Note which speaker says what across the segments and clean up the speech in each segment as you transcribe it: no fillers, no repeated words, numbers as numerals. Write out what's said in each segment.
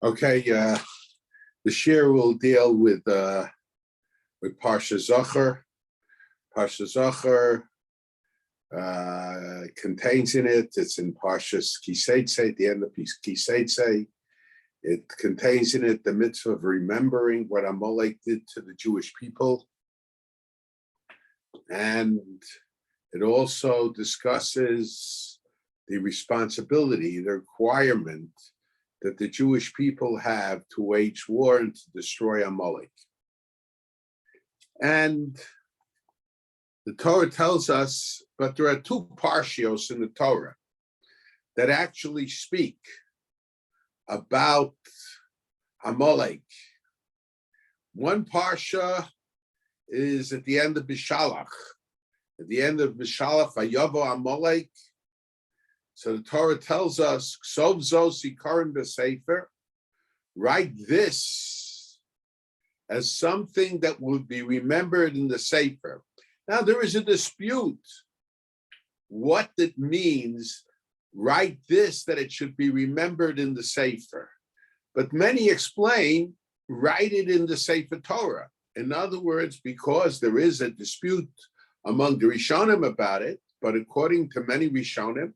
Speaker 1: Okay, the share will deal with Parshas Zachor. Parshas Zachor contains in it. It's in Parshas Kiseitse, the end of Kiseitse. It contains in it the mitzvah of remembering what Amalek did to the Jewish people, and it also discusses the responsibility, the requirement that the Jewish people have to wage war and to destroy Amalek. And the Torah tells us, but there are two parshios in the Torah that actually speak about Amalek. One parsha is at the end of Bishalach. At the end of Bishalach, Vayavo Amalek. So the Torah tells us, Ksov zos ikarim b'sefer, write this as something that will be remembered in the Sefer. Now there is a dispute what it means, write this, that it should be remembered in the Sefer. But many explain, write it in the Sefer Torah. In other words, because there is a dispute among the Rishonim about it, but according to many Rishonim,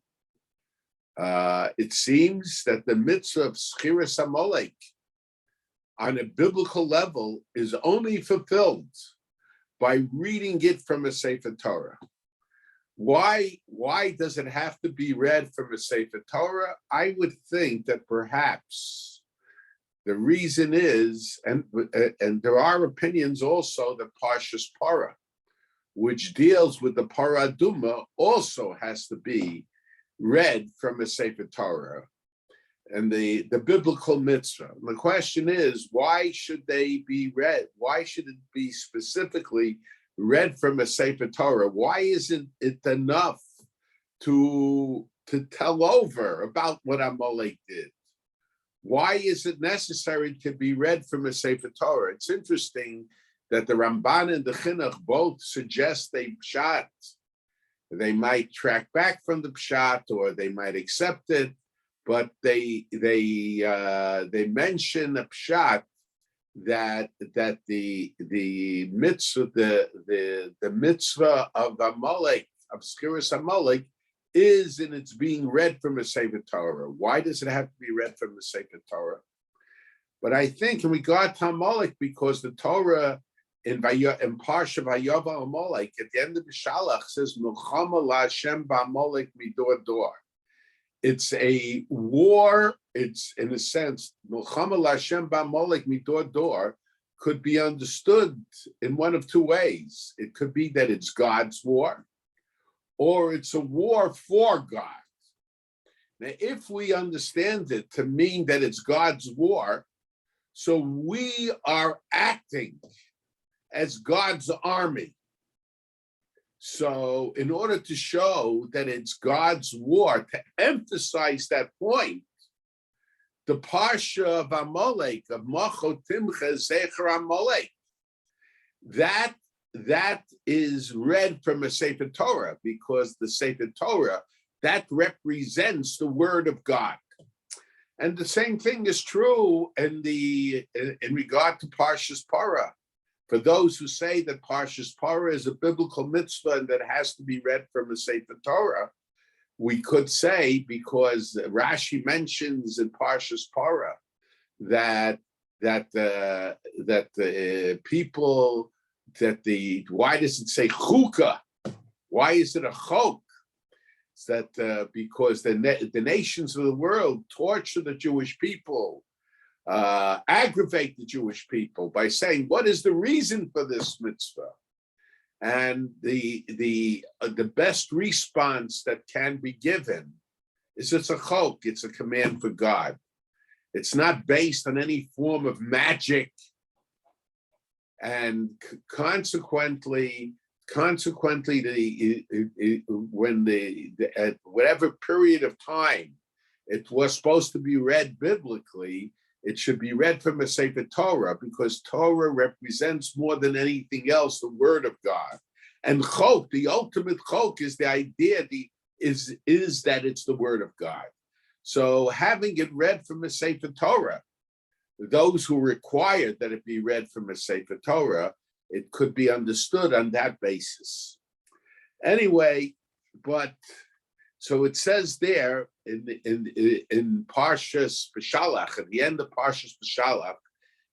Speaker 1: it seems that the mitzvah of Schiras Amalek on a biblical level is only fulfilled by reading it from a Sefer Torah. Why does it have to be read from a Sefer Torah? I would think that perhaps the reason is, and there are opinions also, that Parshas Parah, which deals with the Parah Duma, also has to be read from a Sefer Torah and the biblical mitzvah. And the question is, why should they be read? Why should it be specifically read from a Sefer Torah? Why isn't it enough to tell over about what Amalek did? Why is it necessary to be read from a Sefer Torah? It's interesting that the Ramban and the Chinuch both suggest a pshat. They might track back from the pshat, or they might accept it, but they mention a pshat that the mitzvah the mitzvah of Amalek, of Schiras Amalek, is in its being read from a Sefer Torah. Why does it have to be read from the Sefer Torah? But I think in regard to Amalek, because the Torah in Parsha Vayava Amalek, at the end of the Shalach, says Milchama LaHashem ba'Amalek midor dor. It's a war. It's, in a sense, Milchama LaHashem ba'Amalek midor dor could be understood in one of two ways. It could be that it's God's war, or it's a war for God. Now, if we understand it to mean that it's God's war, so we are acting as God's army. So in order to show that it's God's war, to emphasize that point, the Parsha of Amalek, of Macho Timcha Zachor Amalek, that is read from a Sefer Torah, because the Sefer Torah, that represents the word of God. And the same thing is true in regard to Parshas Parah. For those who say that Parshas Parah is a biblical mitzvah and that has to be read from a Sefer Torah, we could say, because Rashi mentions in Parshas Parah that why does it say chukah? Why is it a chok? It's that because the nations of the world torture the Jewish people, aggravate the Jewish people by saying, what is the reason for this mitzvah? And the best response that can be given is it's a chok, it's a command for God. It's not based on any form of magic, and consequently, when at whatever period of time it was supposed to be read biblically, it should be read from a Sefer Torah, because Torah represents more than anything else the word of God. And chok, the ultimate chok, is the idea is that it's the word of God. So having it read from a Sefer Torah those who required that it be read from a Sefer Torah, it could be understood on that basis. Anyway, but so it says there in Parshas B'Shalach, at the end of Parshas B'Shalach,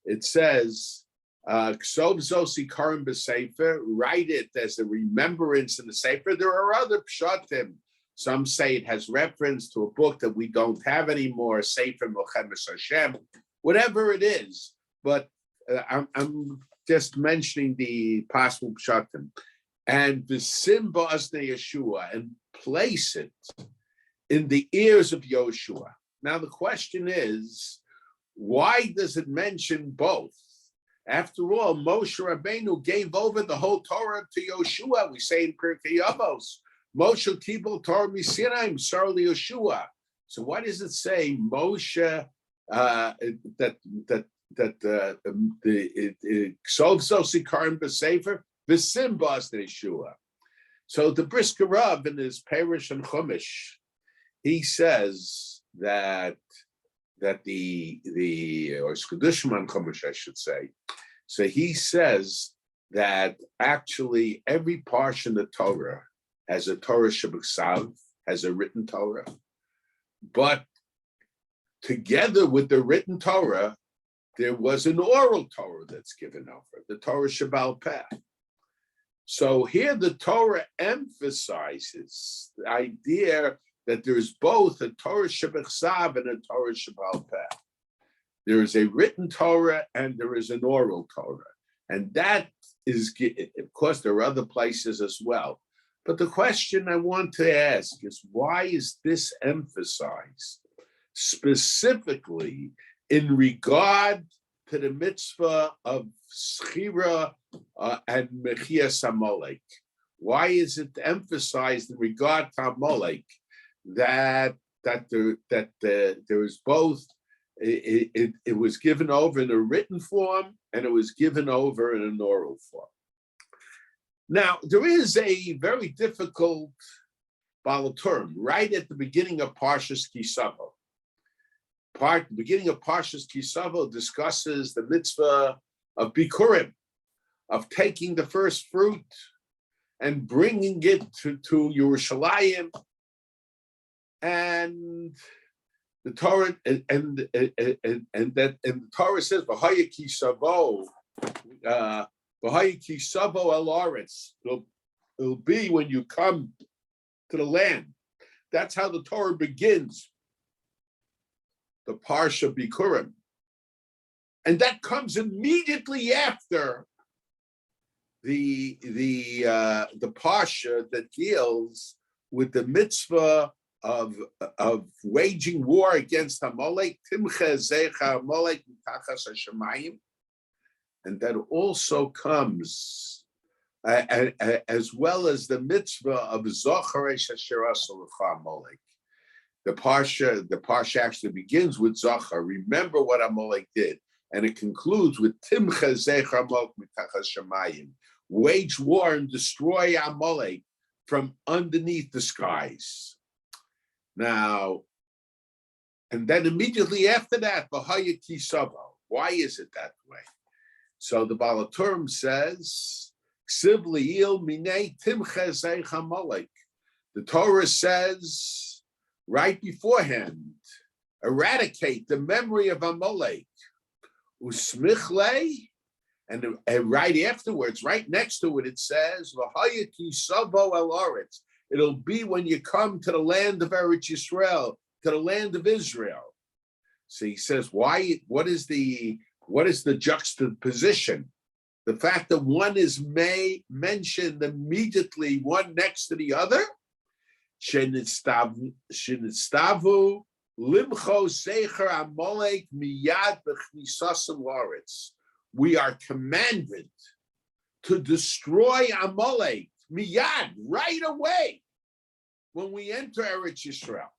Speaker 1: it says, Ksov Zosi Karim B'Sefer, write it as a remembrance in the Sefer. There are other pshatim. Some say it has reference to a book that we don't have anymore, Sefer Mochemes Hashem, whatever it is. But I'm just mentioning the possible pshatim. And the Simba Asne Yeshua, and place it in the ears of Yoshua. Now the question is, why does it mention both? After all, Moshe Rabbeinu gave over the whole Torah to Yoshua. We say in Pirkei Avos, Moshe Kibul Torah Misinai Sar Yoshua. So why does it say Moshe that the Ksov Zosikarim B'Sefer V'Sim Bas Yeshua? So the Brisker Rav in his Parish and Chumash, he says that the or Skudushman Chumash, I should say. So he says that actually every parsha in the Torah has a Torah Shabbat, has a written Torah, but together with the written Torah, there was an oral Torah that's given over, the Torah Shabbal Peh. So here the Torah emphasizes the idea that there's both a Torah Shabbat and a Torah Shabbal Peh. There is a written Torah and there is an oral Torah. And that is, of course, there are other places as well. But the question I want to ask is, why is this emphasized specifically in regard to the mitzvah of Schira and Mechias Amalek? Why is it emphasized in regard to Amalek that there is both? It was given over in a written form and it was given over in an oral form. Now, there is a very difficult balaturm right at the beginning of Parshas Kisavo. The beginning of Parshas Kisavo discusses the mitzvah of Bikurim, of taking the first fruit and bringing it to Yerushalayim. And the Torah and the Torah says, "V'haya kisavo, v'haya kisavo el aretz." It'll be when you come to the land. That's how the Torah begins. The Parsha Bikurim, and that comes immediately after the Parsha that deals with the mitzvah of waging war against Amalek, Timche Zecha Amalek Mitachas Hashemayim, and that also comes as well as the mitzvah of Zachor Asher Asal Amalek. The parsha actually begins with Zachor. Remember what Amalek did, and it concludes with Timche Zecha Amalek Mitachas Hashemayim. Wage war and destroy Amalek from underneath the skies. Now, and then immediately after that, V'haya Kisavo. Why is it that way? So the Balaturim says, Ksiv li'il minei timche zeich Amalek. The Torah says, right beforehand, eradicate the memory of Amalek. Usmichle, and right afterwards, right next to it, it says, V'haya Kisavo el aretz. It'll be when you come to the land of Eretz Yisrael, to the land of Israel. So he says, why? What is the juxtaposition? The fact that one is mentioned immediately, one next to the other. Shenitztavu limcho secher Amalek miyad b'chnisasim laretz. We are commanded to destroy Amalek miyad, right away, when we enter Eretz Yisrael.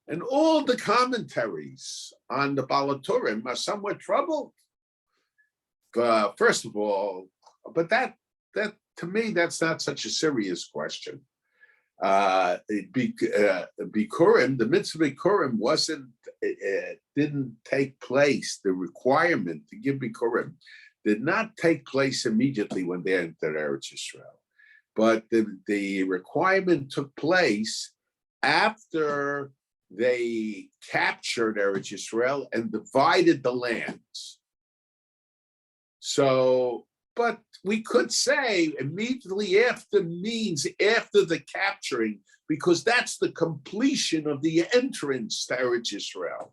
Speaker 1: And all the commentaries on the Balaturim are somewhat troubled. First of all, but that to me, that's not such a serious question. Bikurim, the mitzvah Bikurim wasn't didn't take place. The requirement to give Bikurim did not take place immediately when they entered Eretz Yisrael, but the requirement took place after they captured Eretz Yisrael and divided the lands. So, but we could say immediately after means after the capturing, because that's the completion of the entrance to Eretz Yisrael.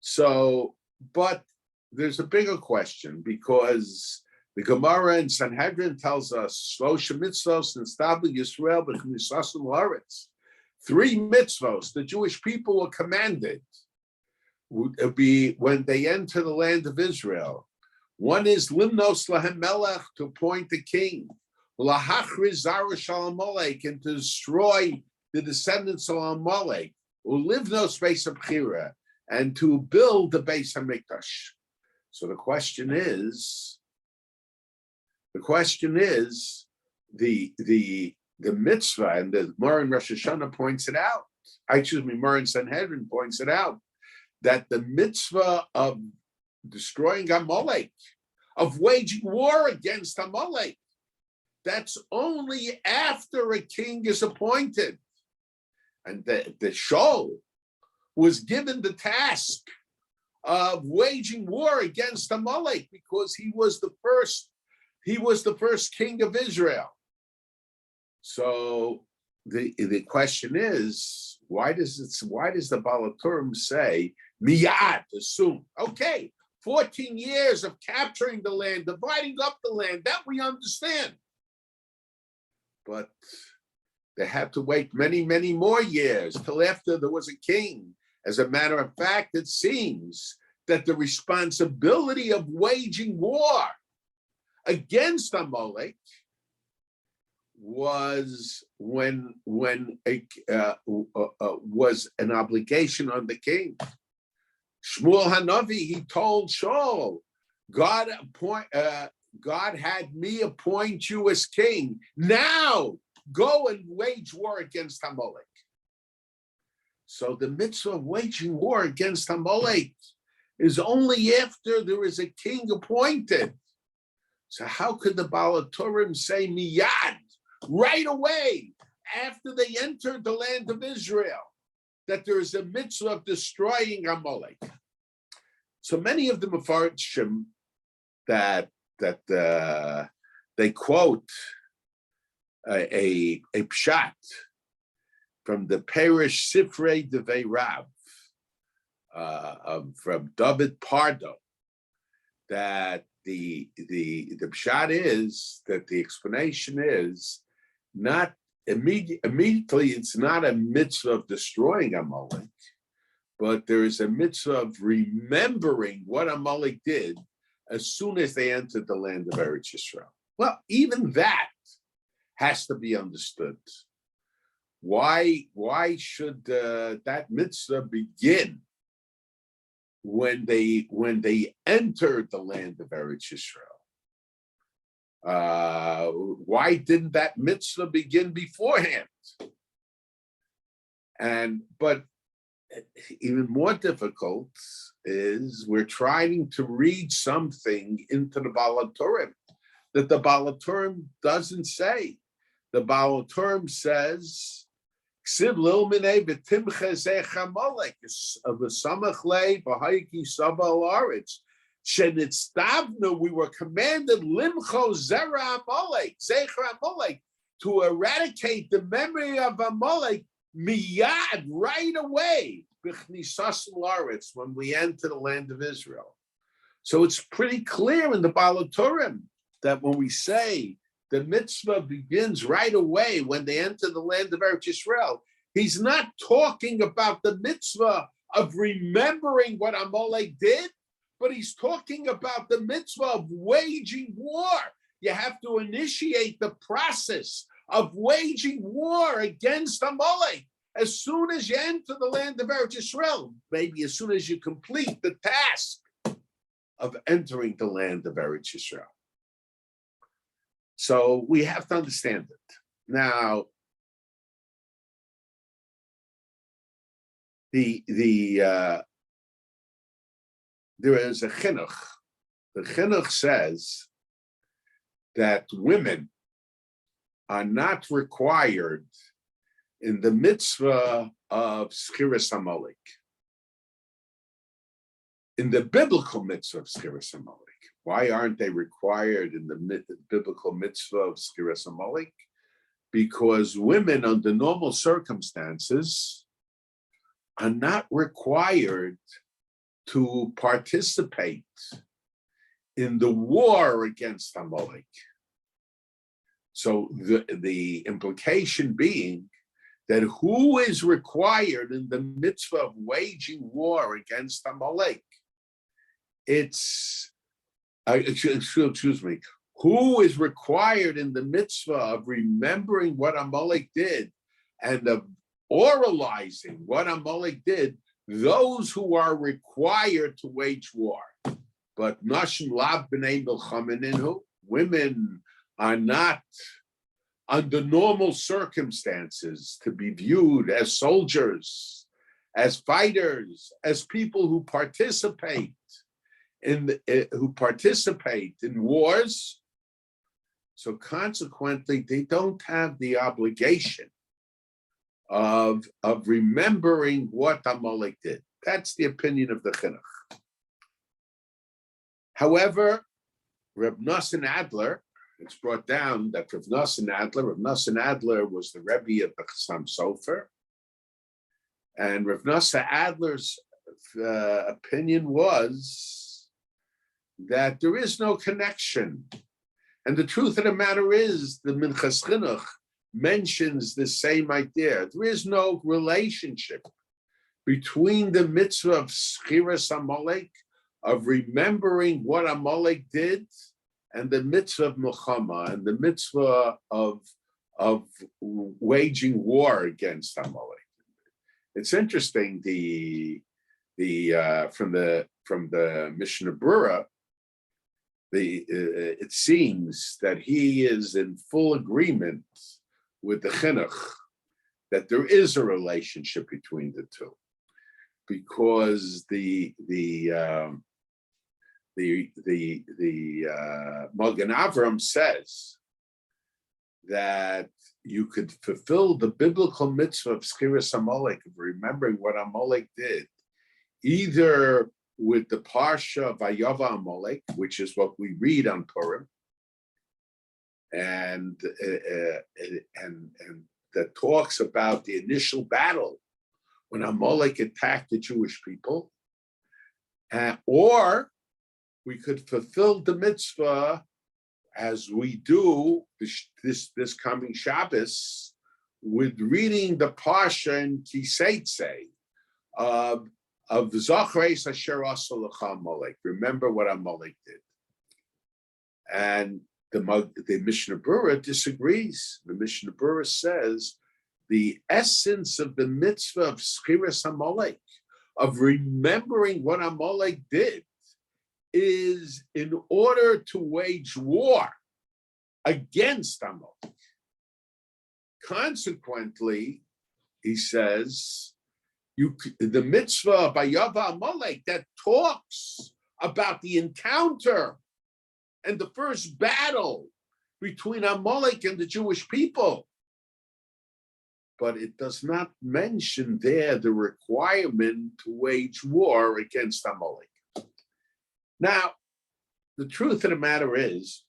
Speaker 1: So, but there's a bigger question, because the Gemara in Sanhedrin tells us, Shlosh mitzvos nistabel Yisrael b'chnisasim la'aretz. 3 mitzvos the Jewish people were commanded would be when they enter the land of Israel. One is limnos lahem melech, to appoint a king, lahachriz zarash al Amalek, and to destroy the descendants of Amalek, ulivnos beis habchira, and to build the Beis Hamikdash. So the question is the mitzvah, and the Gemara in Rosh Hashanah points it out. Gemara in Sanhedrin points it out, that the mitzvah of destroying Amalek, of waging war against Amalek, that's only after a king is appointed. And the Shaul was given the task of waging war against Amalek because he was the first king of Israel. So the question is, why does the Baal HaTurim say miyad, assume? Okay, 14 years of capturing the land, dividing up the land, that we understand. But they had to wait many, many more years till after there was a king. As a matter of fact, it seems that the responsibility of waging war against Amalek was was an obligation on the king. Shmuel Hanavi, he told Shaul, God had me appoint you as king. Now go and wage war against Amalek. So the mitzvah of waging war against Amalek is only after there is a king appointed. So how could the Baal HaTurim say miyad, right away, after they entered the land of Israel, that there is a mitzvah of destroying Amalek? So many of the Mefarshim that they quote a pshat from the Perish Sifrei Devei Rav from David Pardo, that the pshat is that the explanation is not immediately. It's not a mitzvah of destroying Amalek, but there is a mitzvah of remembering what Amalek did as soon as they entered the land of Eretz Yisrael. Well, even that has to be understood. Why should that mitzvah begin when they entered the land of Eretz Yisrael? Why didn't that mitzvah begin beforehand? But even more difficult is we're trying to read something into the Baal HaTurim that the Baal HaTurim doesn't say. The Baal HaTurim says, we were commanded limcho zera Amalek, zecher Amalek, to eradicate the memory of Amalek miyad, right away, when we enter the land of Israel. So it's pretty clear in the Baal HaTurim that when we say the mitzvah begins right away when they enter the land of Eretz Yisrael, he's not talking about the mitzvah of remembering what Amalek did, but he's talking about the mitzvah of waging war. You have to initiate the process of waging war against Amalek as soon as you enter the land of Eretz Yisrael, maybe as soon as you complete the task of entering the land of Eretz Yisrael. So we have to understand it. Now, there is a chinuch. The chinuch says that women are not required in the mitzvah of schiras Amalek. In the biblical mitzvah of schiras Amalek. Why aren't they required in the biblical mitzvah of schiras Amalek? Because women under normal circumstances are not required to participate in the war against Amalek. So the implication being that who is required in the mitzvah of waging war against Amalek? It's, excuse me, who is required in the mitzvah of remembering what Amalek did and of oralizing what Amalek did? Those who are required to wage war. But nashim lav b'nei milchamininu, women are not under normal circumstances to be viewed as soldiers, as fighters, as people who participate in wars. So consequently, they don't have the obligation of remembering what Amalek did. That's the opinion of the chinuch. However, Reb Nosson Adler, it's brought down that Reb Nosson Adler was the Rabbi of the Chassam Sofer, and Reb Nosson Adler's opinion was that there is no connection. And the truth of the matter is, the Minchas Chinuch mentions the same idea. There is no relationship between the mitzvah of schiras Amalek, of remembering what Amalek did, and the mitzvah of Milchama, and the mitzvah of waging war against Amalek. It's interesting. From the Mishnah Berurah, it seems that he is in full agreement with the chinuch that there is a relationship between the two, because the Magen Avram says that you could fulfill the biblical mitzvah of schiras Amalek, of remembering what Amalek did, either with the Parsha Vayava Amalek, which is what we read on Purim, and that talks about the initial battle when Amalek attacked the Jewish people, or we could fulfill the mitzvah as we do this coming Shabbos with reading the Parsha in Kiseitse of Zachor asher asa lecha Amalek. Remember what Amalek did. And the Mishnah Berurah disagrees. The Mishnah Berurah says the essence of the mitzvah of schiras Amalek, of remembering what Amalek did, is in order to wage war against Amalek. Consequently, he says, the mitzvah by Yava Amalek that talks about the encounter and the first battle between Amalek and the Jewish people, but it does not mention there the requirement to wage war against Amalek. Now, the truth of the matter is,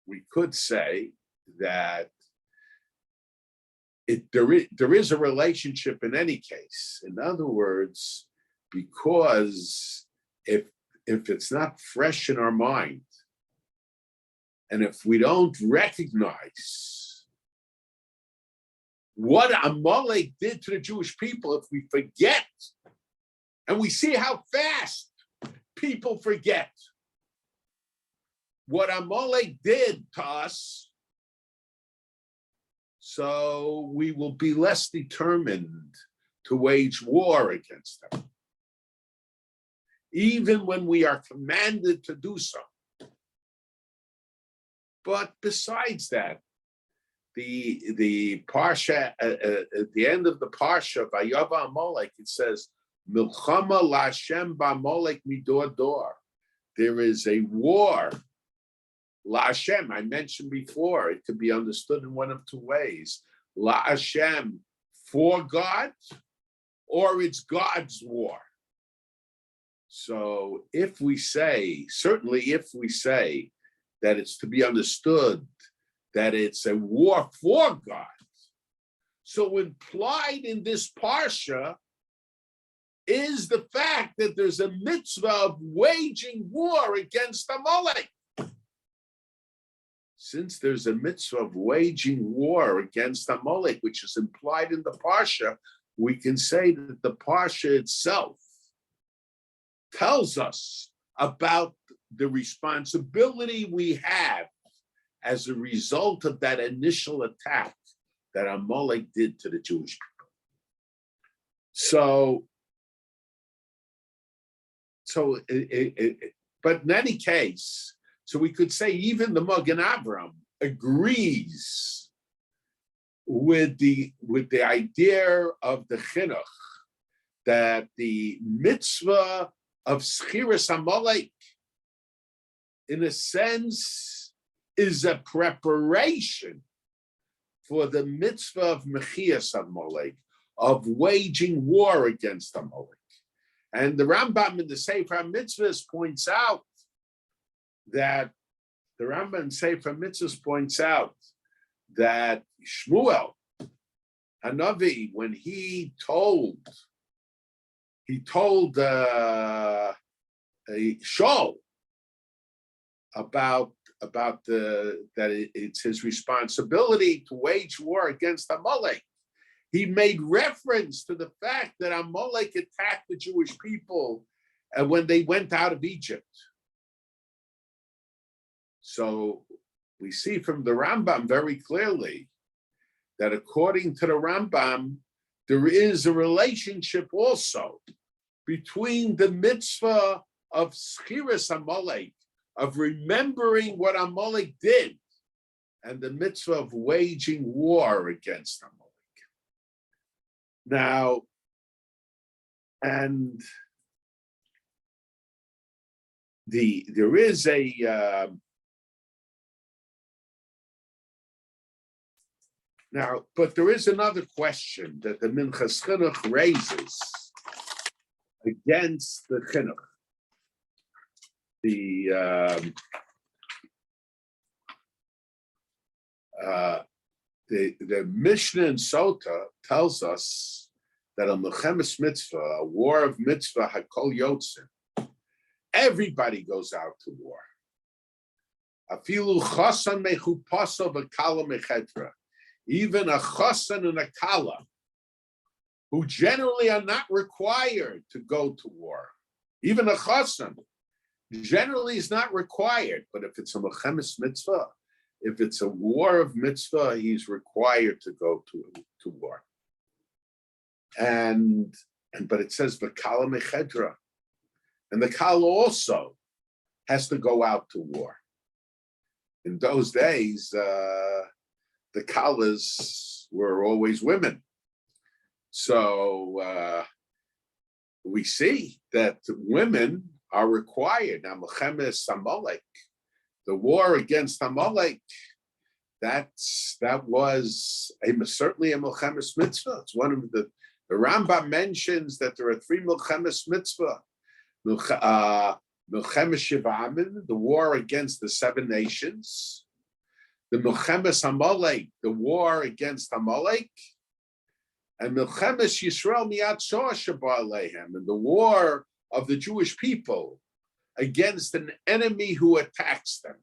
Speaker 1: we could say that there is a relationship in any case. In other words, because if it's not fresh in our mind, and if we don't recognize what Amalek did to the Jewish people, if we forget, and we see how fast people forget what Amalek did to us, so we will be less determined to wage war against them, even when we are commanded to do so. But besides that, the Parsha, at the end of the Parsha, Vayava Amalek, it says, Milchama Lashem Ba'Amalek Midor Dor. There is a war, La Hashem, I mentioned before, it could be understood in one of two ways. La Hashem, for God, or it's God's war. So if we say, certainly if we say that it's to be understood that it's a war for God, so implied in this Parsha is the fact that there's a mitzvah of waging war against Amalek. Since there's a mitzvah of waging war against Amalek, which is implied in the Parsha, we can say that the Parsha itself tells us about the responsibility we have as a result of that initial attack that Amalek did to the Jewish people. But in any case, so we could say even the Magen Avraham agrees with the idea of the chinuch that the mitzvah of Schiras Amalek, in a sense, is a preparation for the mitzvah of Mechias Amalek, of waging war against Amalek. And the Rambam in the Sefer Mitzvahs points out that Shmuel Hanavi, when he told Shaul about that it's his responsibility to wage war against Amalek, he made reference to the fact that Amalek attacked the Jewish people when they went out of Egypt. So we see from the Rambam very clearly that according to the Rambam, there is a relationship also between the mitzvah of Schiras Amalek, of remembering what Amalek did, and the mitzvah of waging war against Amalek. Now, and there is a now, but there is another question that the Minchas Chinuch raises against the Chinuch. The Mishnah in Sota tells us that a Mechemes Mitzvah, a war of Mitzvah, Hakol Yotzim, everybody goes out to war. Afilu Chasan Mechupaso v'Kala Mechedra. Even a Chasan and a Kala, who generally are not required to go to war. Even a Chasan generally is not required, but if it's a Mechemes Mitzvah, if it's a war of mitzvah, he's required to go to war. But it says v'kala mechedra, and the kala also has to go out to war. In those days, the kalas were always women, so we see that women are required. Now, Mechemes Amalek, the war against Amalek, that was certainly a Mechemes Mitzvah. It's one of the Rambam mentions that there are three Mechemes Mitzvah. Mechemes Shivamin, the war against the 7 nations. The Mechemes Amalek, the war against Amalek. And Mechemes Yisrael Miyat Shoah Sheba Alehem, and the war of the Jewish people against an enemy who attacks them.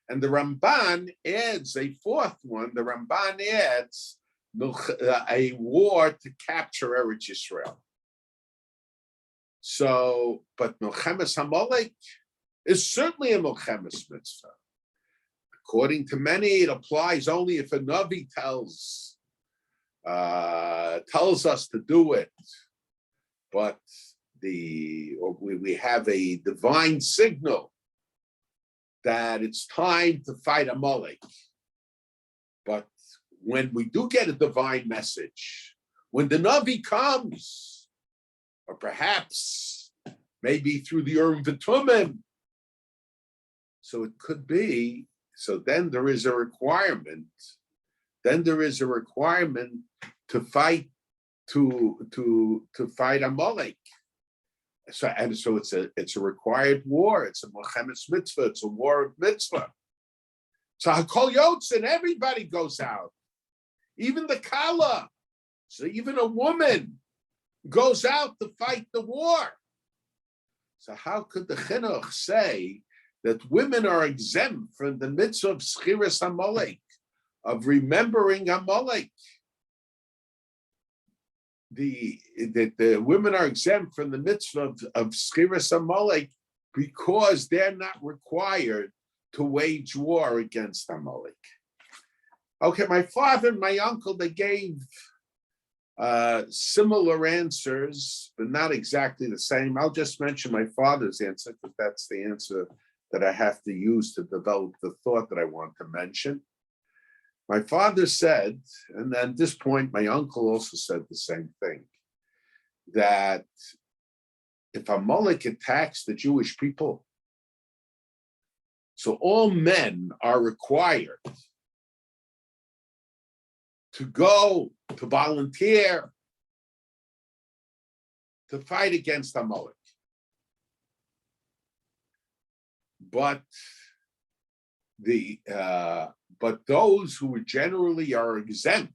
Speaker 1: And the Ramban adds a fourth one. The Ramban adds a war to capture Eretz Yisrael. So, but Mechemes Amalek is certainly a Mechemes Mitzvah. According to many, it applies only if a Navi tells us to do it. But we have a divine signal that it's time to fight Amalek. But when we do get a divine message, when the Navi comes, or perhaps maybe through the Urim V'Tumim, so it could be, so then there is a requirement. Then there is a requirement to fight to fight Amalek. So it's a required war. It's a Mochammed's mitzvah. It's a war of mitzvah. So Hakol Yotzin, everybody goes out, even the Kala. So even a woman goes out to fight the war. So how could the Chinuch say that women are exempt from the mitzvah of Schiras Amalek, of remembering Amalek? The women are exempt from the mitzvah of Schiras Amalek because they're not required to wage war against Amalek. Okay, my father and my uncle, they gave similar answers, but not exactly the same. I'll just mention my father's answer because that's the answer that I have to use to develop the thought that I want to mention. My father said, and at this point, my uncle also said the same thing, that if Amalek attacks the Jewish people, so all men are required to go, to volunteer, to fight against Amalek. But those who generally are exempt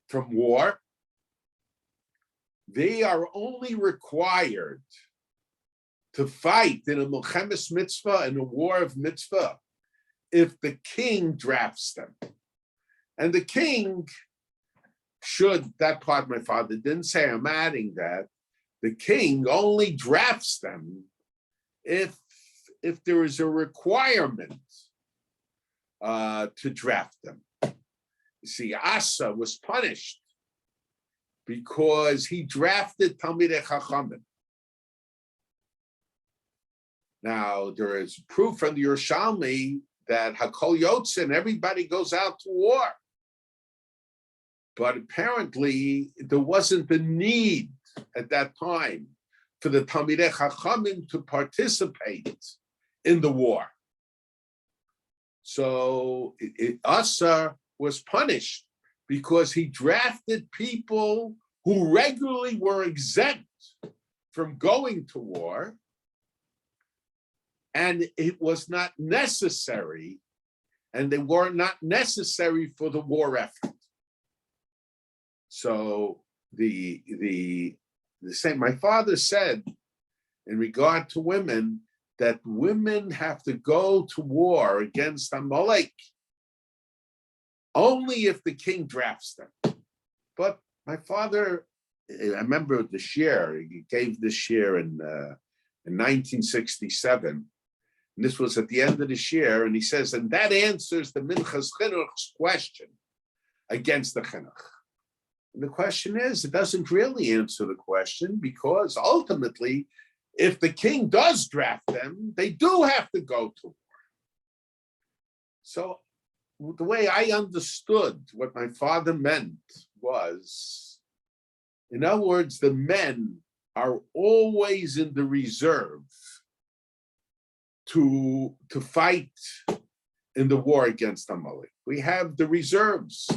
Speaker 1: from war, they are only required to fight in a Milchemes mitzvah, in a war of mitzvah, if the king drafts them. And the king should, that part my father didn't say, I'm adding that, the king only drafts them if there is a requirement to draft them. You see, Asa was punished because he drafted Talmidei Chachamim. Now, there is proof from the Yerushalmi that Hakol Yotzin, everybody goes out to war. But apparently, there wasn't the need at that time for the Talmidei Chachamim to participate in the war. So Asa was punished because he drafted people who regularly were exempt from going to war, and it was not necessary, and they were not necessary for the war effort. So the same, my father said in regard to women, that women have to go to war against Amalek only if the king drafts them. But my father, I remember the shir, he gave this shir in 1967. And this was at the end of the shir, and he says, and that answers the Minchas Chinuch's question against the Chinuch. And the question is, it doesn't really answer the question because ultimately, if the king does draft them, they do have to go to war. So the way I understood what my father meant was, in other words, the men are always in the reserve to fight in the war against Amalek. We have the reserves.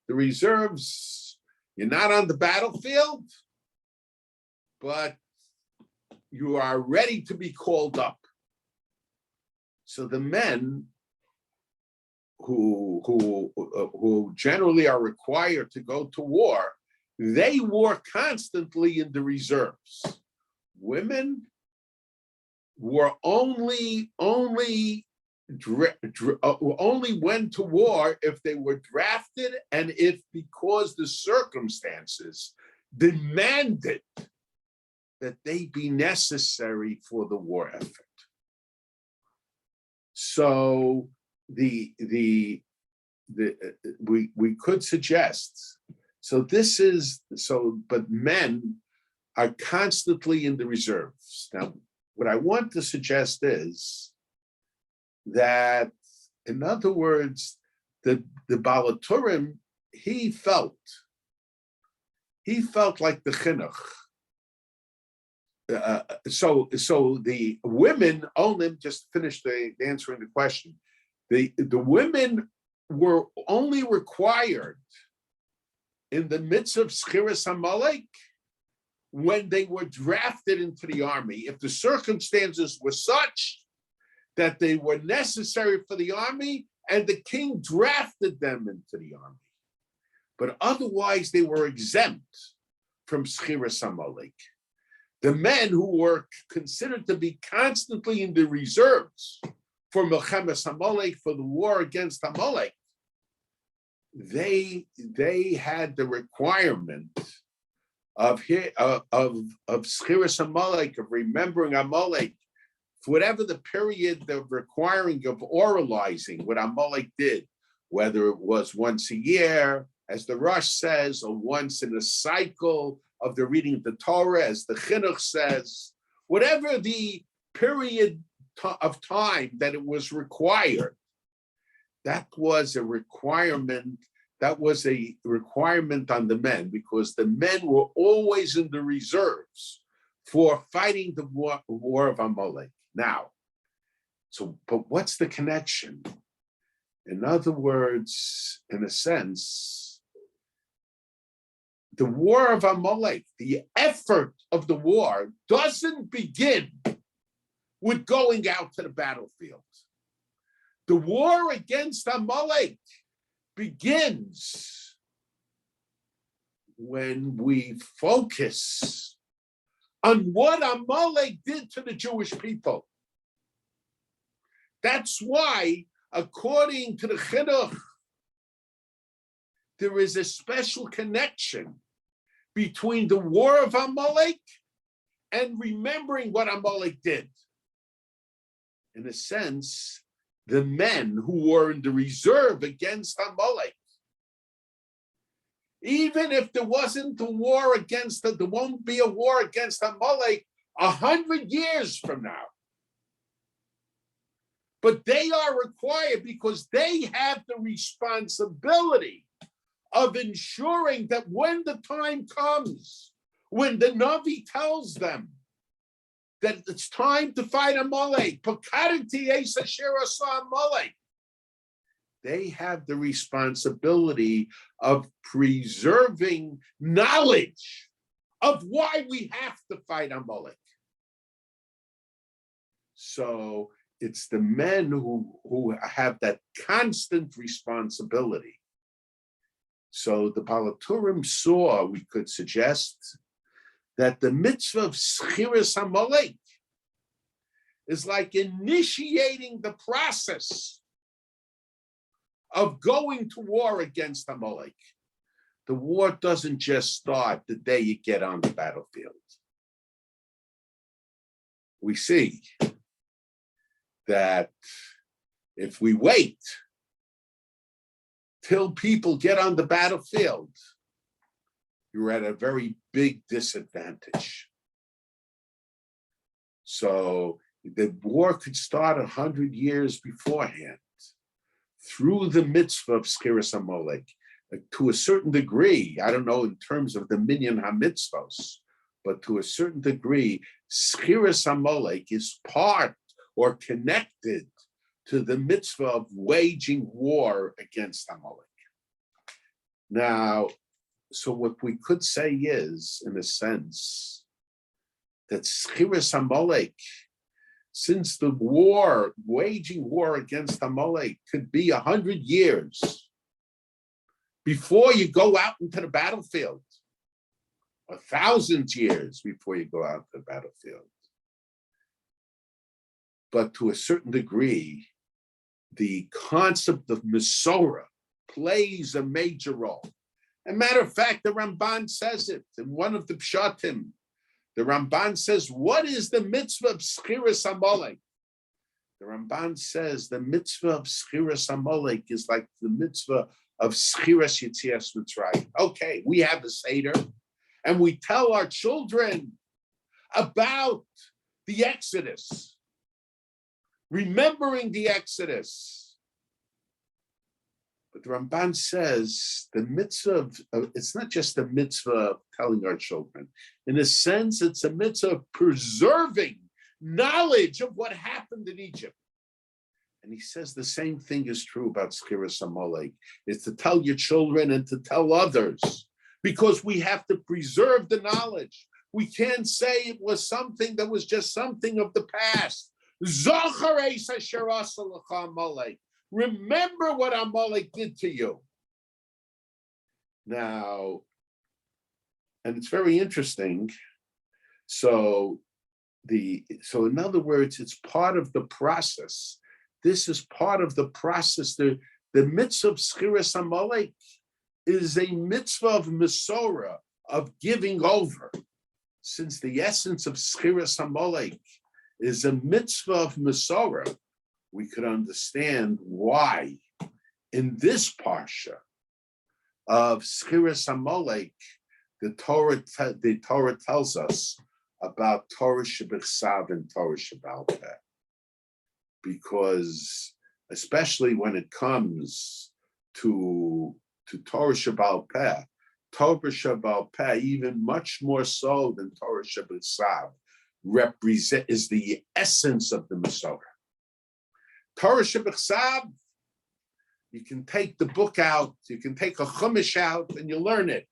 Speaker 1: The reserves, you're not on the battlefield, but you are ready to be called up. So the men who generally are required to go to war, they were constantly in the reserves. Women were only went to war if they were drafted and if because the circumstances demanded that they be necessary for the war effort. So we could suggest, but men are constantly in the reserves. Now, what I want to suggest is that, in other words, the Balaturim, he felt like the chinuch. So the women only, just finish answering the question. The women were only required in the midst of Schiras Amalek when they were drafted into the army. If the circumstances were such that they were necessary for the army and the king drafted them into the army. But otherwise, they were exempt from Schiras Amalek. The men who were considered to be constantly in the reserves for Milchemes Amalek, for the war against Amalek, they had the requirement of Schiras Amalek, of remembering Amalek, for whatever the period of requiring of oralizing what Amalek did, whether it was once a year, as the Rosh says, or once in a cycle of the reading of the Torah, as the Chinuch says, whatever the period of time that it was required, that was a requirement. That was a requirement on the men, because the men were always in the reserves for fighting the war of Amalek. Now, but what's the connection? In other words, in a sense, the war of Amalek, the effort of the war doesn't begin with going out to the battlefield. The war against Amalek begins when we focus on what Amalek did to the Jewish people. That's why, according to the Chinuch, there is a special connection between the war of Amalek and remembering what Amalek did. In a sense, the men who were in the reserve against Amalek, even if there wasn't a war against it, there won't be a war against Amalek 100 years from now. But they are required because they have the responsibility of ensuring that when the time comes, when the Navi tells them that it's time to fight Amalek, they have the responsibility of preserving knowledge of why we have to fight Amalek. So it's the men who have that constant responsibility. So the Balaturim saw, we could suggest, that the mitzvah of Schiras Amalek is like initiating the process of going to war against Amalek. The war doesn't just start the day you get on the battlefield. We see that if we wait till people get on the battlefield, you're at a very big disadvantage. So the war could start 100 years beforehand through the mitzvah of Schiras Amalek. To a certain degree, I don't know in terms of the minyan ha-mitzvos, but to a certain degree, Schiras Amalek is part or connected to the mitzvah of waging war against Amalek. Now, so what we could say is, in a sense, that Schiras Amalek, since the war, waging war against Amalek could be 100 years before you go out into the battlefield, 1,000 years before you go out to the battlefield. But to a certain degree, the concept of Mesorah plays a major role. As a matter of fact, the Ramban says it in one of the Pshatim. The Ramban says, what is the mitzvah of Schiras Amalek? The Ramban says the mitzvah of Schiras Amalek is like the mitzvah of Schiras Yetzias Mitzrayim. Okay, we have a Seder, and we tell our children about the Exodus, remembering the Exodus. But the Ramban says the mitzvah it's not just a mitzvah of telling our children. In a sense, it's a mitzvah of preserving knowledge of what happened in Egypt. And he says the same thing is true about Schiras Amalek. It's to tell your children and to tell others, because we have to preserve the knowledge. We can't say it was something that was just something of the past. Zachor asher asa lecha Amalek. Remember what Amalek did to you. Now, and it's very interesting. So in other words, it's part of the process. This is part of the process. The mitzvah of Schiras Amalek is a mitzvah of Mesorah, of giving over. Since the essence of Schiras Amalek is a mitzvah of Mesorah, we could understand why in this parsha of Schiras Amalek, the Torah tells us about Torah Shebechsav and Torah Shebal Peh. Because especially when it comes to Torah Shebal Peh, even much more so than Torah Shebechsav, is the essence of the Mesorah. Torah Shebechsav, you can take the book out, you can take a chumash out, and you learn it.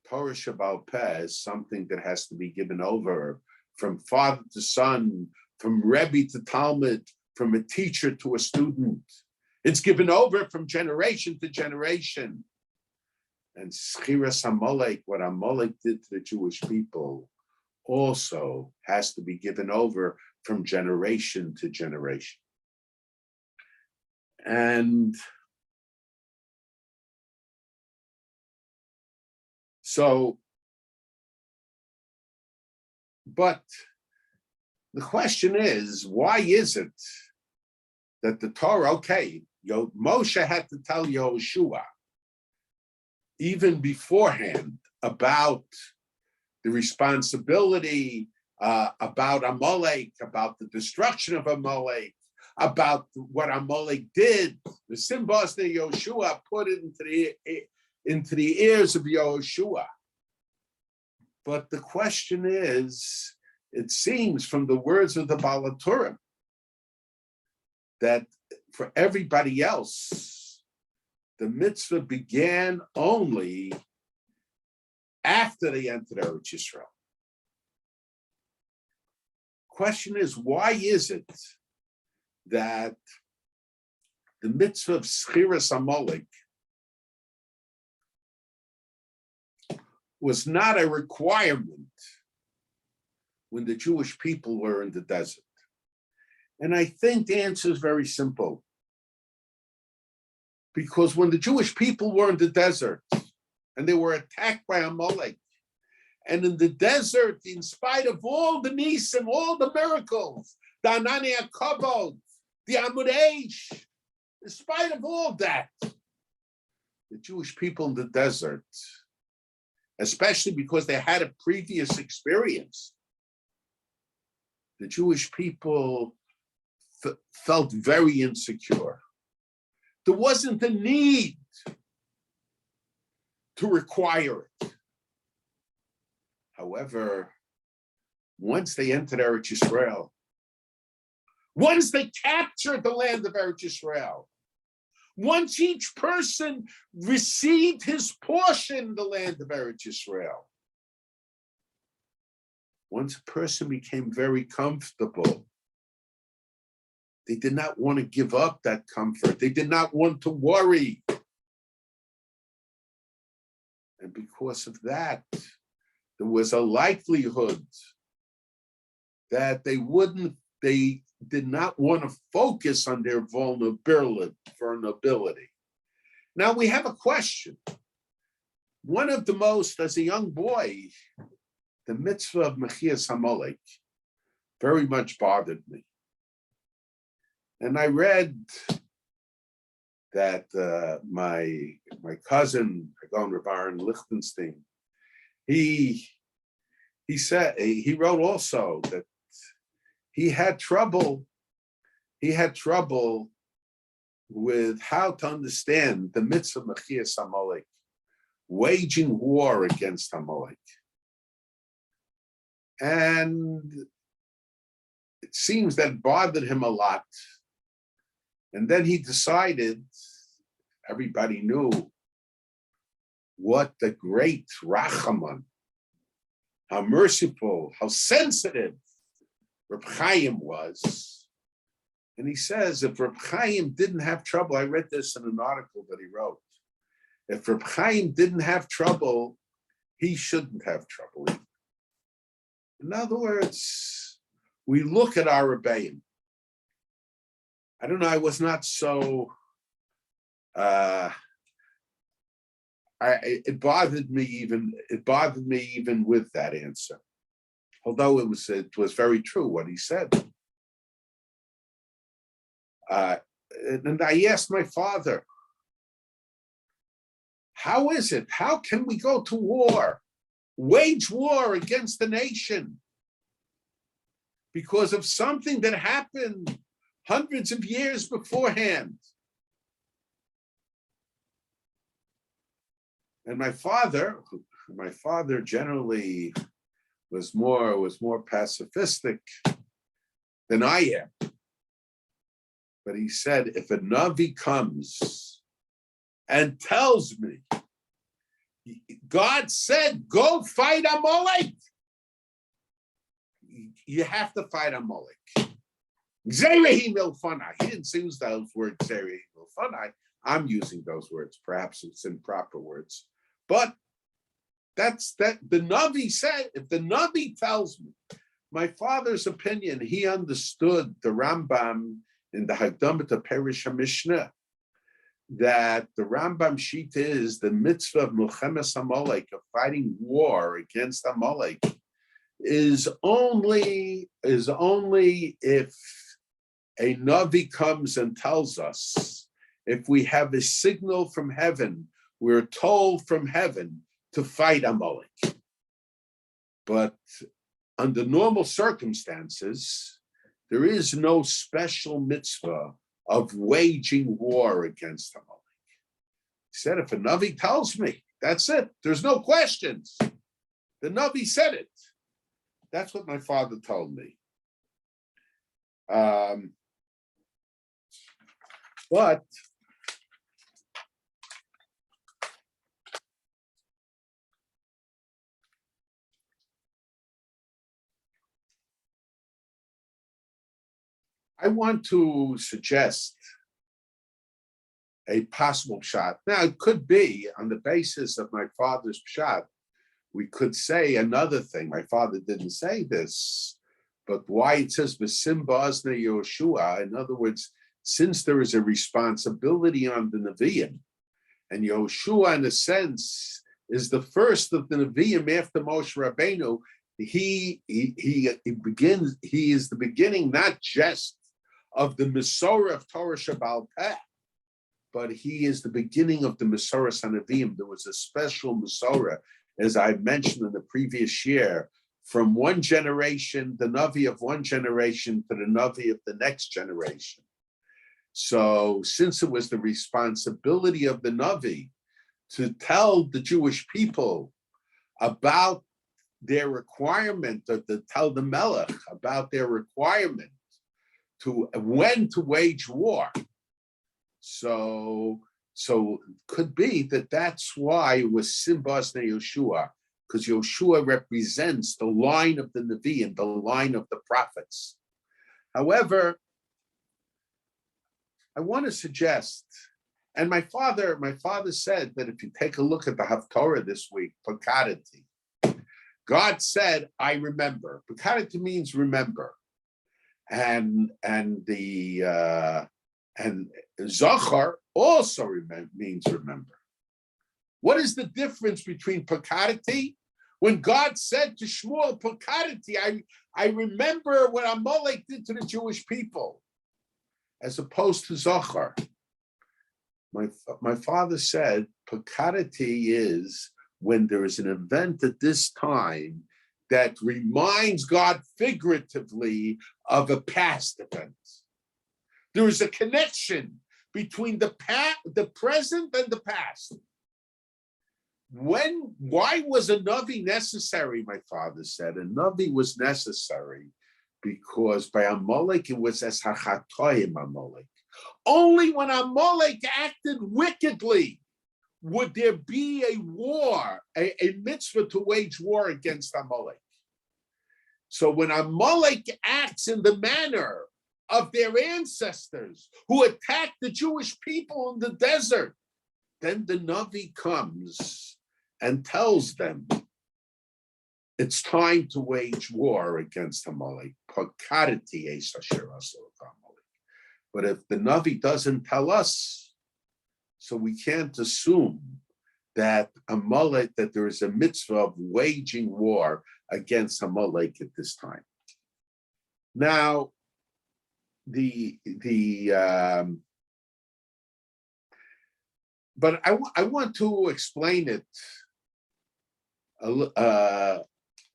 Speaker 1: Torah Shebal Peh is something that has to be given over from father to son, from Rabbi to Talmud, from a teacher to a student. It's given over from generation to generation. And Schiras Amalek, what Amalek did to the Jewish people, also has to be given over from generation to generation. And so, but the question is, why is it that the Torah, Moshe had to tell Yehoshua even beforehand about the responsibility, about Amalek, about the destruction of Amalek, about what Amalek did. The symbols that Yehoshua put it into the ears of Yehoshua. But the question is, it seems from the words of the Baal HaTurim that for everybody else, the mitzvah began only after they entered Eretz Yisrael. Question is, why is it that the mitzvah of Schiras Amalek was not a requirement when the Jewish people were in the desert? And I think the answer is very simple. Because when the Jewish people were in the desert and they were attacked by Amalek, and in the desert, in spite of all the nisim, all the miracles, the Anani HaKavod, the Amud Eish, in spite of all that, the Jewish people in the desert, especially because they had a previous experience, the Jewish people felt very insecure. There wasn't a need to require it. However, once they entered Eretz Yisrael, once they captured the land of Eretz Yisrael, once each person received his portion in the land of Eretz Yisrael, once a person became very comfortable, they did not want to give up that comfort. They did not want to worry. And because of that, there was a likelihood that they did not want to focus on their vulnerability. Now we have a question. One of the most, as a young boy, the mitzvah of Mechias Amalek very much bothered me. And I read that my cousin, Hagon Rabbi Lichtenstein, he wrote also that he had trouble with how to understand the mitzvah Mechias Amalek, waging war against Amalek. And it seems that bothered him a lot. And then he decided, everybody knew what the great Rachaman, how merciful, how sensitive Reb Chaim was. And he says, if Reb Chaim didn't have trouble, I read this in an article that he wrote, if Reb Chaim didn't have trouble, he shouldn't have trouble either. In other words, we look at our Rebbeim. I don't know, I was not so, it bothered me even with that answer. Although it was very true what he said. And I asked my father, how is it? How can we go to war, wage war against the nation because of something that happened hundreds of years beforehand? And my father generally was more pacifistic than I am. But he said, if a Navi comes and tells me, God said, go fight Amalek, you have to fight Amalek. Zerehi milfanai. He didn't use those words, Zerehi milfanai. I'm using those words. Perhaps it's improper words. But that's that. The Navi said, if the Navi tells me, my father's opinion, he understood the Rambam in the Hagdamah to Perish HaMishnah, that the Rambam Shita is the mitzvah of Milchemes Amalek, of fighting war against Amalek, is only if a Navi comes and tells us, if we have a signal from heaven, we're told from heaven to fight Amalek. But under normal circumstances, there is no special mitzvah of waging war against Amalek. He said, if a Navi tells me, that's it. There's no questions. The Navi said it. That's what my father told me. But I want to suggest a possible shot. Now, it could be on the basis of my father's shot. We could say another thing. My father didn't say this, but why it says V'sim ba'azne Yoshua. In other words, since there is a responsibility on the Nevi'im, and Yoshua, in a sense, is the first of the Nevi'im after Moshe Rabbeinu, he is the beginning, not just of the Mesorah of Torah Shabbal Peh, but he is the beginning of the Mesorah Sanavim. There was a special Mesorah, as I mentioned in the previous year, from one generation, the Navi of one generation, to the Navi of the next generation. So since it was the responsibility of the Navi to tell the Jewish people about their requirement, or to tell the Melech about their requirement to when to wage war. So could be that that's why it was Simbas Ne Yoshua, because Yoshua represents the line of the Nevi'im, the line of the prophets. However, I want to suggest, and my father said that if you take a look at the Haftorah this week, Pakadati, God said, I remember. Pakadati means remember. And Zachor also means remember. What is the difference between Pakadati? When God said to Shmuel, Pakadati, I remember what Amalek did to the Jewish people, as opposed to Zachor. My father said, Pakadati is when there is an event at this time that reminds God figuratively of a past event. There is a connection between the present and the past. Why was a Navi necessary? My father said a Navi was necessary because by Amalek it was as hachatoim Amalek. Only when Amalek acted wickedly would there be a war, a mitzvah to wage war against Amalek. So when Amalek acts in the manner of their ancestors who attacked the Jewish people in the desert, then the Navi comes and tells them it's time to wage war against Amalek. But if the Navi doesn't tell us, so we can't assume that Amalek, that there is a mitzvah of waging war against Amalek at this time. Now, but I want to explain it a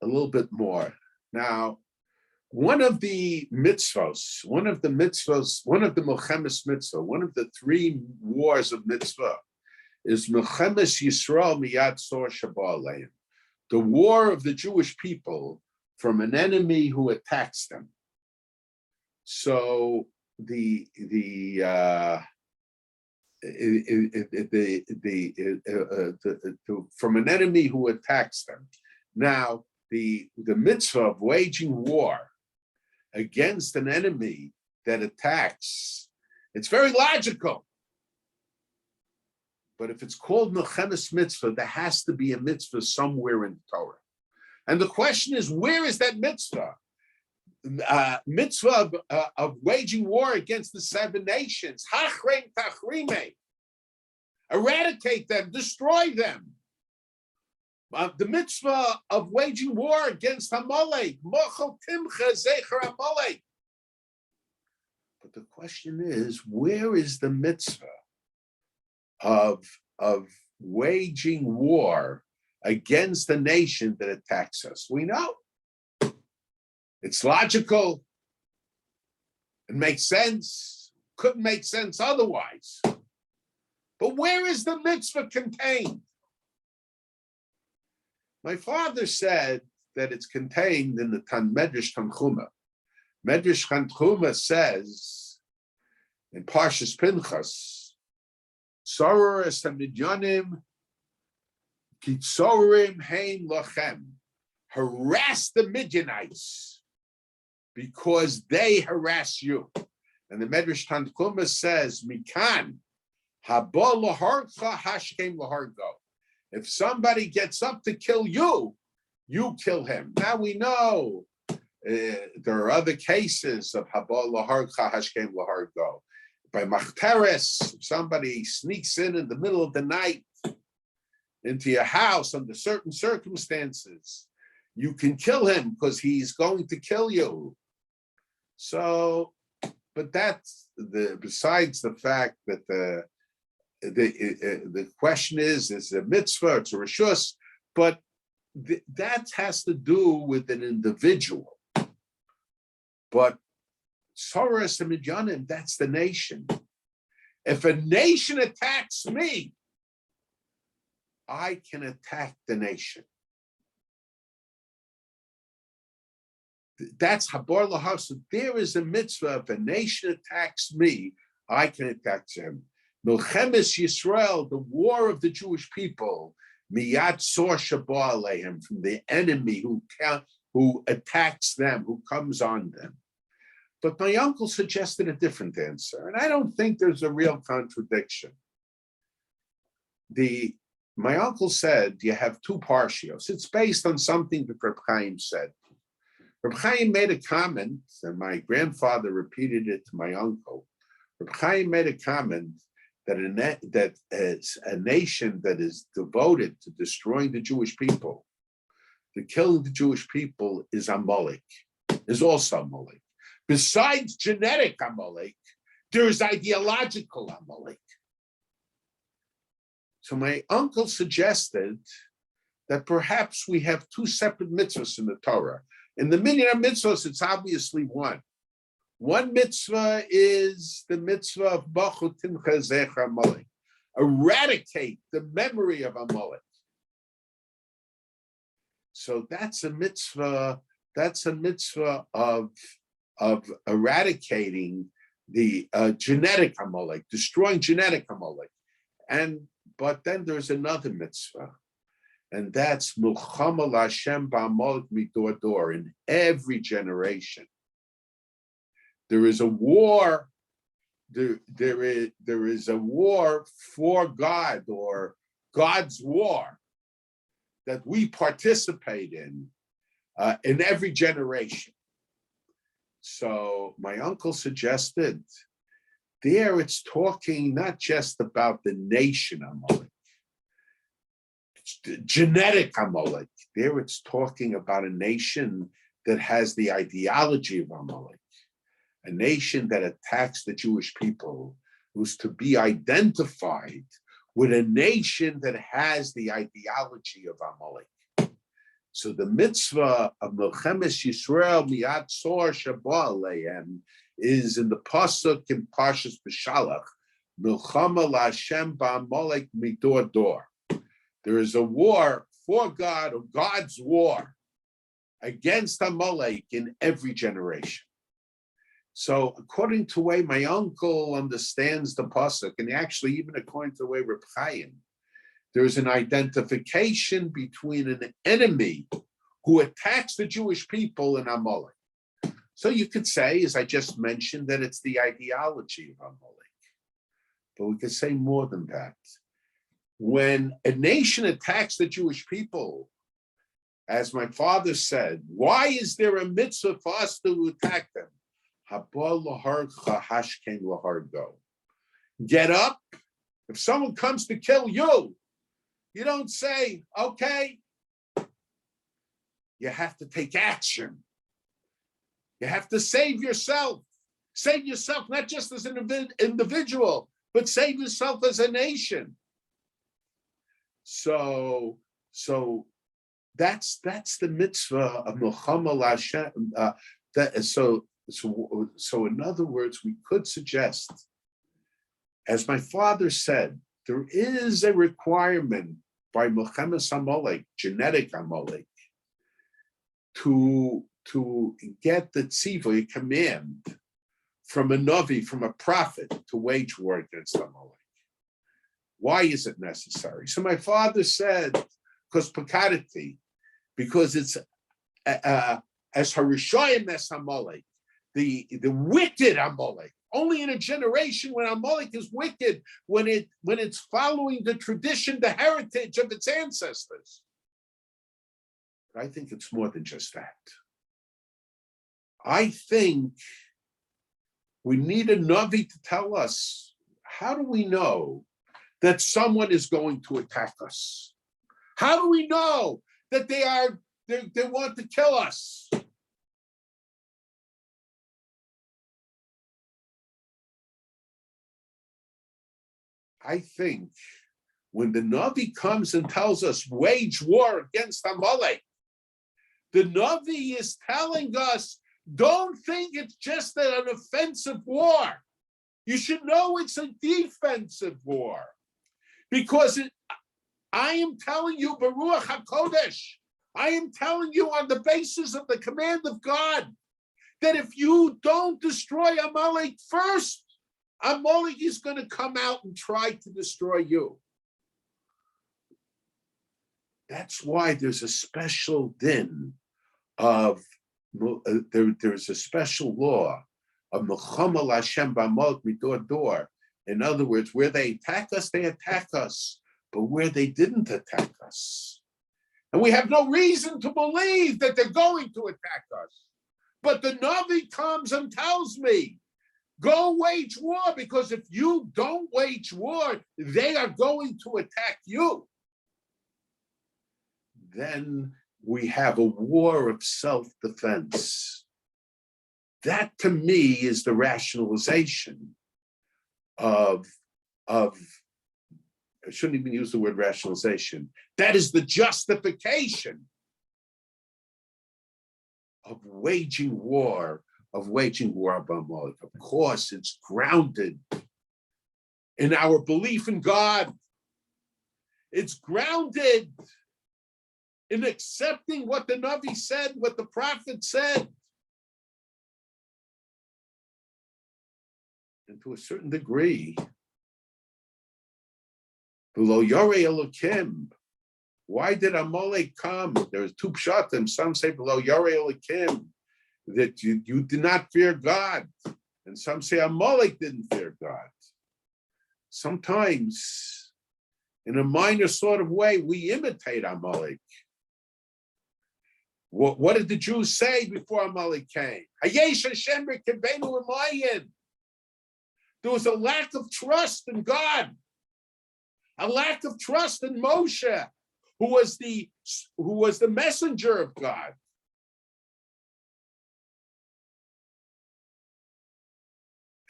Speaker 1: little bit more. Now, one of the Milchemes mitzvah, one of the three wars of mitzvah is Milchemes Yisrael miyad sor sheba aleim, the war of the Jewish people from an enemy who attacks them. So from an enemy who attacks them. Now, the mitzvah of waging war against an enemy that attacks, it's very logical. But if it's called Milchemes mitzvah, there has to be a mitzvah somewhere in the Torah. And the question is, where is that mitzvah? Mitzvah of waging war against the seven nations. Hachrein tachrime. Eradicate them, destroy them. The mitzvah of waging war against Amalek. Mochel timcha zecher Amalek. But the question is, where is the mitzvah of waging war against a nation that attacks us? We know. It's logical. It makes sense. Couldn't make sense otherwise. But where is the mitzvah contained? My father said that it's contained in the Medrash Tanchuma. Medrash Tanchuma says in Parshas Pinchas, Soror es hamidyanim kitzorim hein lachem. Harass the Midianites because they harass you. And the Medrash Tanchuma says, Mikan, haba laharcha hashkem lahargo. If somebody gets up to kill you, you kill him. Now we know there are other cases of haba laharcha hashkem lahargo. By machteres, if somebody sneaks in the middle of the night into your house under certain circumstances, you can kill him because he's going to kill you. So, but that's besides the fact that the question is a mitzvah, it's a reshus, but that has to do with an individual. But Soros and Midyanim, that's the nation. If a nation attacks me, I can attack the nation. That's Habar Lahar. So there is a mitzvah. If a nation attacks me, I can attack them. Milchemes Yisrael, the war of the Jewish people, miyad sor sheba aleim, from the enemy who attacks them, who comes on them. But my uncle suggested a different answer, and I don't think there's a real contradiction. My uncle said you have two parshios. It's based on something that Reb Chaim said. Reb Chaim made a comment, and my grandfather repeated it to my uncle. Reb Chaim made a comment that a nation that is devoted to destroying the Jewish people, to killing the Jewish people, is Amalek, is also Amalek. Besides genetic Amalek, there is ideological Amalek. So my uncle suggested that perhaps we have two separate mitzvahs in the Torah. In the minyan mitzvahs, it's obviously one. One mitzvah is the mitzvah of Bachu Timcha Zecher Amalek, eradicate the memory of Amalek. So that's a mitzvah. That's a mitzvah of eradicating the genetic Amalek, destroying genetic Amalek. But then there's another mitzvah, and that's Milchama L'Hashem Ba'Amalek Midor Dor. In every generation, there is a war. There is a war for God, or God's war, that we participate in every generation. So my uncle suggested there it's talking not just about the nation Amalek, genetic Amalek. There it's talking about a nation that has the ideology of Amalek, a nation that attacks the Jewish people, who's to be identified with a nation that has the ideology of Amalek. So the mitzvah of Milchemes Yisrael Miyad Tzor Shaba Aleim is in the pasuk in Parshas B'Shalach, Milchama L'Hashem Ba'Amalek Midor Dor. There is a war for God, or God's war against Amalek in every generation. So according to the way my uncle understands the pasuk, and actually even according to the way Reb Chaim, there is an identification between an enemy who attacks the Jewish people and Amalek. So you could say, as I just mentioned, that it's the ideology of Amalek. But we could say more than that. When a nation attacks the Jewish people, as my father said, why is there a mitzvah for us to attack them? Get up. If someone comes to kill you, you don't say, okay. You have to take action. You have to save yourself. Save yourself not just as an individual, but save yourself as a nation. So that's the mitzvah of Milchama L'Hashem. So in other words, we could suggest, as my father said, there is a requirement by Milchemes Amalek, genetic Amalek, to get the tziva, a command from a navi, from a prophet, to wage war against Amalek. Why is it necessary? So my father said, because it's as Harishayim as Amalek, the wicked Amalek. Only in a generation when Amalek is wicked, when it's following the tradition, the heritage of its ancestors. But I think it's more than just that. I think we need a Navi to tell us, how do we know that someone is going to attack us? How do we know that they want to kill us? I think when the Navi comes and tells us wage war against Amalek, the Navi is telling us, don't think it's just an offensive war. You should know it's a defensive war. Because I am telling you, Baruch HaKodesh, I am telling you on the basis of the command of God, that if you don't destroy Amalek first, Amalek is going to come out and try to destroy you. That's why there's a special din of, there's a special law of Milchama L'Hashem Ba'Amalek Midor Dor. In other words, where they attack us, they attack us. But where they didn't attack us, and we have no reason to believe that they're going to attack us. But the Navi comes and tells me, go wage war, because if you don't wage war, they are going to attack you. Then we have a war of self-defense. That to me is the rationalization of I shouldn't even use the word rationalization. That is the justification of waging war of waging war upon Amalek. Of course, it's grounded in our belief in God. It's grounded in accepting what the Navi said, what the prophet said. And to a certain degree, below Yoreh Elokim, why did Amalek come? There's two pshatim. Some say below Yoreh Elokim, that you did not fear God. And some say Amalek didn't fear God. Sometimes, in a minor sort of way, we imitate Amalek. What did the Jews say before Amalek came? There was a lack of trust in God, a lack of trust in Moshe, who was the messenger of God.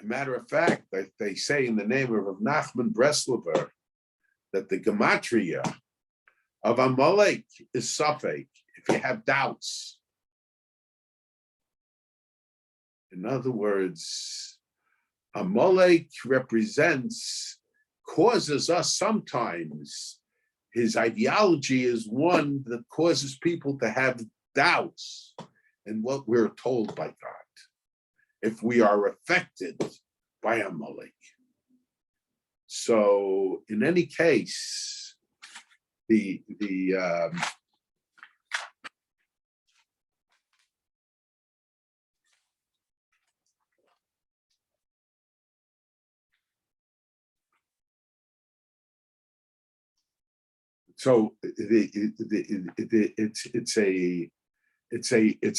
Speaker 1: A matter of fact, they say in the name of Nachman Breslover that the gematria of Amalek is Safek, if you have doubts. In other words, Amalek causes us sometimes, his ideology is one that causes people to have doubts in what we're told by God, if we are affected by Amalek. So in any case, it's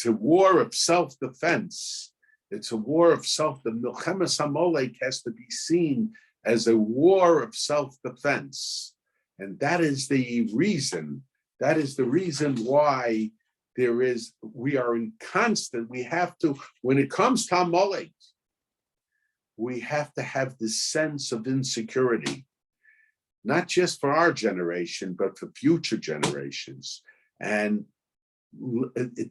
Speaker 1: a war of self-defense. It's a war of the Milchemes Amalek has to be seen as a war of self-defense. And that is the reason why we are in constant, we have to, when it comes to Amalek, we have to have this sense of insecurity, not just for our generation, but for future generations. And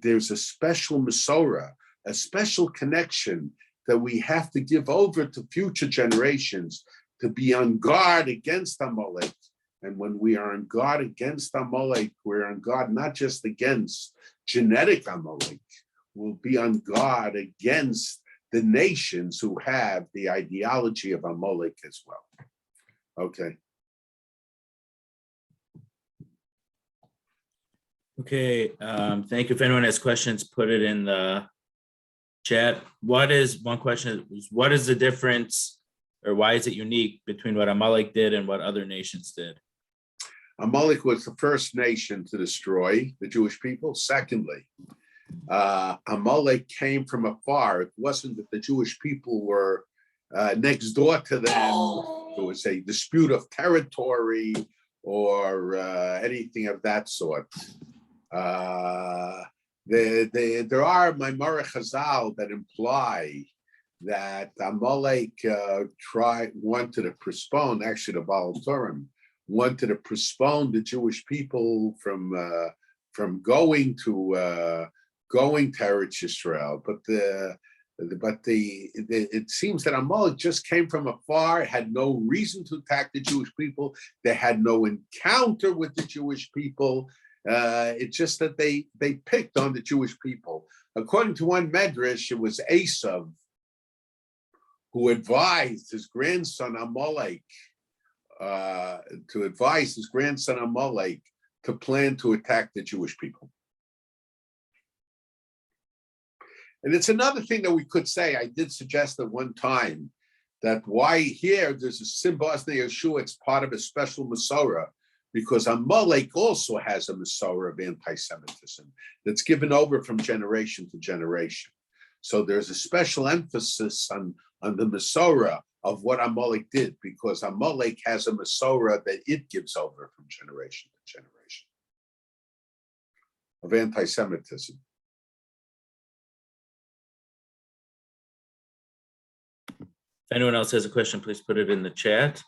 Speaker 1: there's a special Masorah, a special connection that we have to give over to future generations to be on guard against Amalek. And when we are on guard against Amalek, we're on guard not just against genetic Amalek, we'll be on guard against the nations who have the ideology of Amalek as well. Okay.
Speaker 2: Okay, thank you. If anyone has questions, put it in the chat. What is the difference, or why is it unique between what Amalek did and what other nations did?
Speaker 1: Amalek was the first nation to destroy the Jewish people. Secondly, Amalek came from afar. It wasn't that the Jewish people were next door to them. There was a dispute of territory or anything of that sort. There are Maimorei Chazal that imply that Amalek wanted to postpone, actually the Baal Turim, wanted to postpone the Jewish people from going to Eretz Yisrael, but it seems that Amalek just came from afar, had no reason to attack the Jewish people. They had no encounter with the Jewish people. It's just that they picked on the Jewish people. According to one medrash, it was Esav who advised his grandson Amalek to plan to attack the Jewish people. And it's another thing that we could say. I did suggest at one time that why here there's a Simbas Yeshua, it's part of a special Masorah, because Amalek also has a Masorah of anti-Semitism that's given over from generation to generation. So there's a special emphasis on the Masorah of what Amalek did, because Amalek has a Masorah that it gives over from generation to generation of anti-Semitism.
Speaker 2: If anyone else has a question, please put it in the chat.